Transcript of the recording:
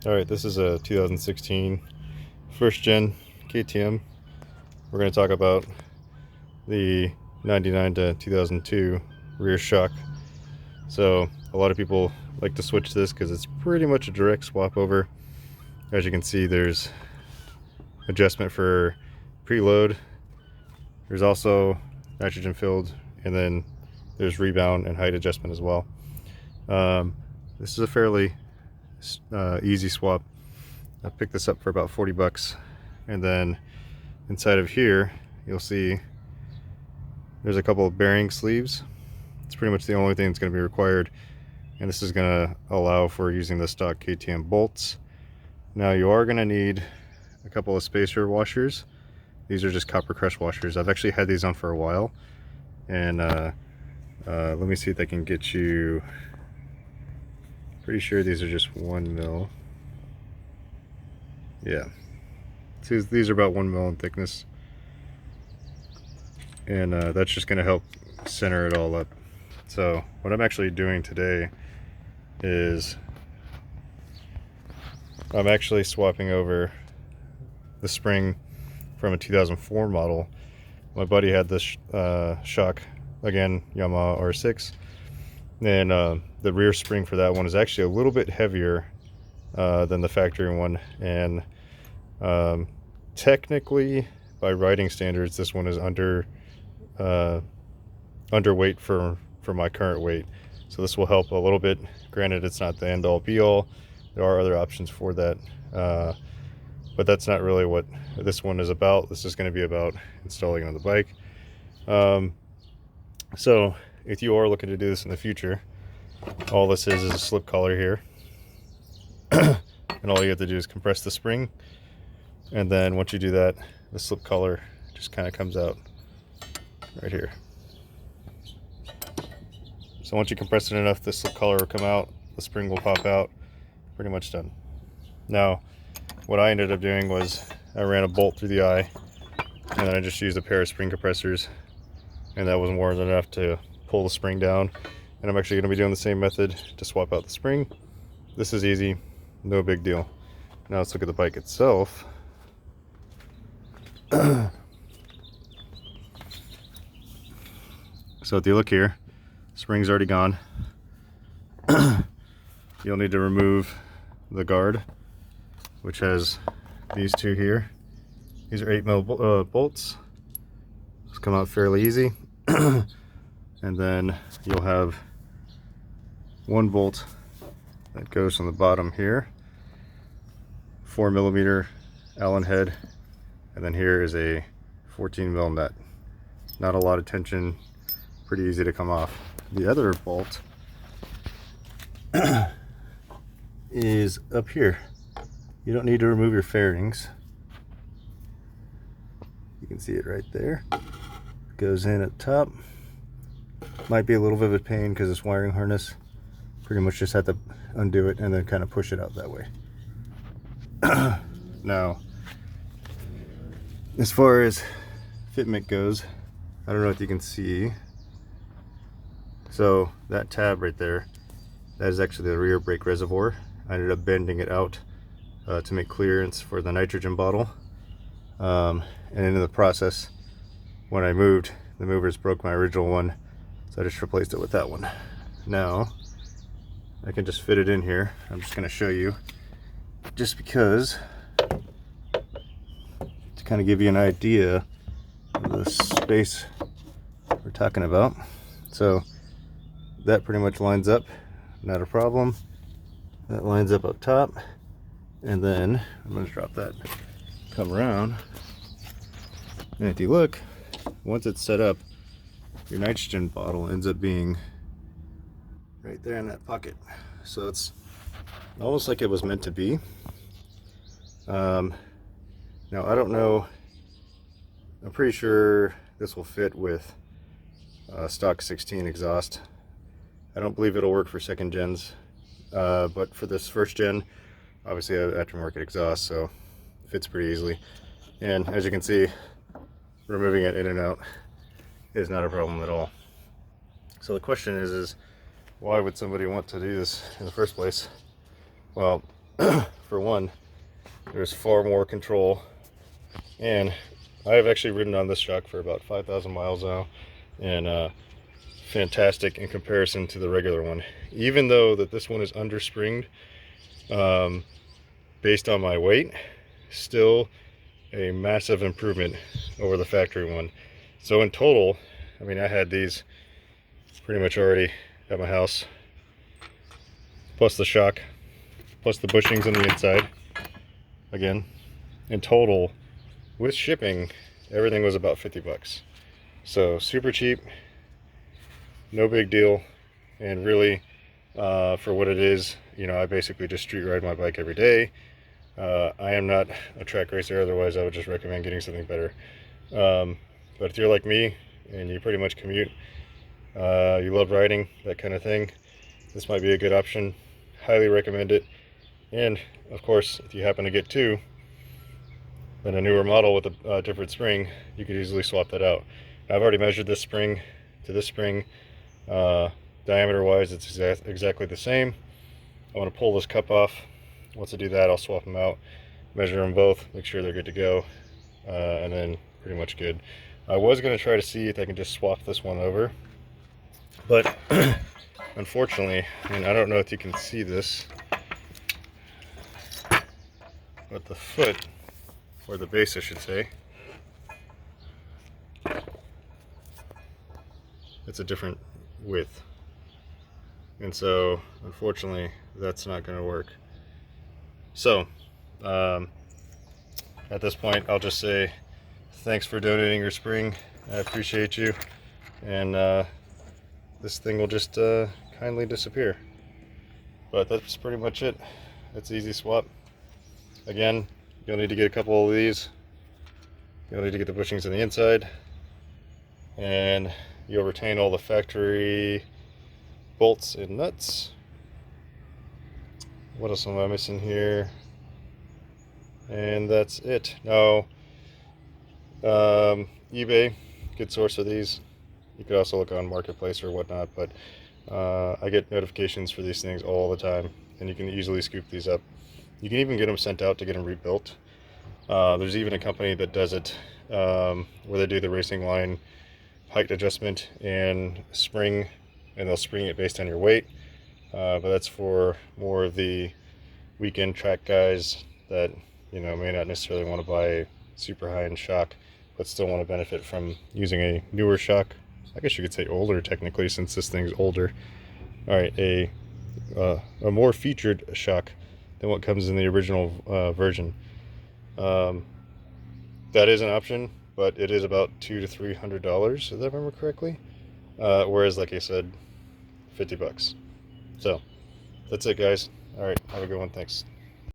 Alright, this is a 2016 first gen KTM. We're going to talk about the 99 to 2002 rear shock. So a lot of people like to switch this because it's pretty much a direct swap over. As you can see, there's adjustment for preload. There's also nitrogen filled, and then there's rebound and height adjustment as well. This is a fairly easy swap. I picked this up for about 40 bucks, and then inside of here you'll see there's a couple of bearing sleeves. It's pretty much the only thing that's going to be required, and this is going to allow for using the stock KTM bolts. Now you are going to need a couple of spacer washers. These are just copper crush washers. I've actually had these on for a while, and let me see if I can get you. Pretty sure these are just 1 mil. Yeah, so these are about 1 mil in thickness, and that's just going to help center it all up. So what I'm actually doing today is I'm actually swapping over the spring from a 2004 model. My buddy had this shock, again Yamaha R6, and the rear spring for that one is actually a little bit heavier than the factory one, and technically by riding standards this one is underweight for my current weight, so this will help a little bit. Granted, it's not the end all be all. There are other options for that, but that's not really what this one is about. This is going to be about installing it on the bike. So if you are looking to do this in the future, all this is a slip collar here. And all you have to do is compress the spring, and then once you do that, the slip collar just kind of comes out right here. So once you compress it enough, the slip collar will come out, the spring will pop out. Pretty much done. Now what I ended up doing was I ran a bolt through the eye, and then I just used a pair of spring compressors, and that was more than enough to pull the spring down. And I'm actually going to be doing the same method to swap out the spring. This is easy, no big deal. Now let's look at the bike itself. So if you look here, spring's already gone. You'll need to remove the guard, which has these two here. These are 8 mil bolts. These come out fairly easy. And then you'll have one bolt that goes on the bottom here, 4 millimeter Allen head, and then here is a 14 mil nut. Not a lot of tension, pretty easy to come off. The other bolt is up here. You don't need to remove your fairings. You can see it right there. Goes in at the top. Might be a little bit of a pain because it's wiring harness. Pretty much just have to undo it and then kind of push it out that way. Now, as far as fitment goes, I don't know if you can see. So that tab right there, that is actually the rear brake reservoir. I ended up bending it out to make clearance for the nitrogen bottle. And in the process, when I moved, the movers broke my original one, so I just replaced it with that one. Now I can just fit it in here. I'm just going to show you, just because, to kind of give you an idea of the space we're talking about. So that pretty much lines up, not a problem. That lines up top, and then I'm going to drop that, come around, and if you look, once it's set up, your nitrogen bottle ends up being right there in that pocket. So it's almost like it was meant to be. Now I don't know, I'm pretty sure this will fit with stock 16 exhaust. I don't believe it'll work for second gens, but for this first gen, obviously I have aftermarket exhaust, so it fits pretty easily. And as you can see, removing it in and out is not a problem at all. So the question is why would somebody want to do this in the first place? Well, for one, there's far more control, and I have actually ridden on this shock for about 5,000 miles now, and fantastic in comparison to the regular one. Even though that this one is underspringed, based on my weight, still a massive improvement over the factory one. So in total, I mean, I had these pretty much already at my house, plus the shock, plus the bushings on the inside. Again, in total, with shipping, everything was about 50 bucks. So super cheap, no big deal, and really, for what it is, you know, I basically just street ride my bike every day. I am not a track racer, otherwise I would just recommend getting something better. But if you're like me and you pretty much commute, you love riding, that kind of thing, this might be a good option. Highly recommend it. And of course, if you happen to get two, then a newer model with a different spring, you could easily swap that out. I've already measured this spring to this spring. Diameter wise, it's exactly the same. I want to pull this cup off. Once I do that, I'll swap them out, measure them both, make sure they're good to go, and then pretty much good. I was going to try to see if I can just swap this one over, but unfortunately, and I don't know if you can see this, but the foot, or the base I should say, it's a different width, and so unfortunately that's not going to work. So at this point, I'll just say thanks for donating your spring. I appreciate you, and this thing will just kindly disappear. But that's pretty much it. It's easy swap. Again, you'll need to get a couple of these. You'll need to get the bushings on the inside, and you'll retain all the factory bolts and nuts. What else am I missing here? And that's it. Now, eBay, good source of these. You could also look on Marketplace or whatnot, but I get notifications for these things all the time, and you can easily scoop these up. You can even get them sent out to get them rebuilt. There's even a company that does it, where they do the racing line height adjustment and spring, and they'll spring it based on your weight. But that's for more of the weekend track guys that, you know, may not necessarily want to buy a super high-end shock, but still want to benefit from using a newer shock. I guess you could say older technically, since this thing's older. All right, a more featured shock than what comes in the original version. That is an option, but it is about $200 to $300, if I remember correctly. Whereas, like I said, 50 bucks. So that's it, guys. All right, have a good one. Thanks.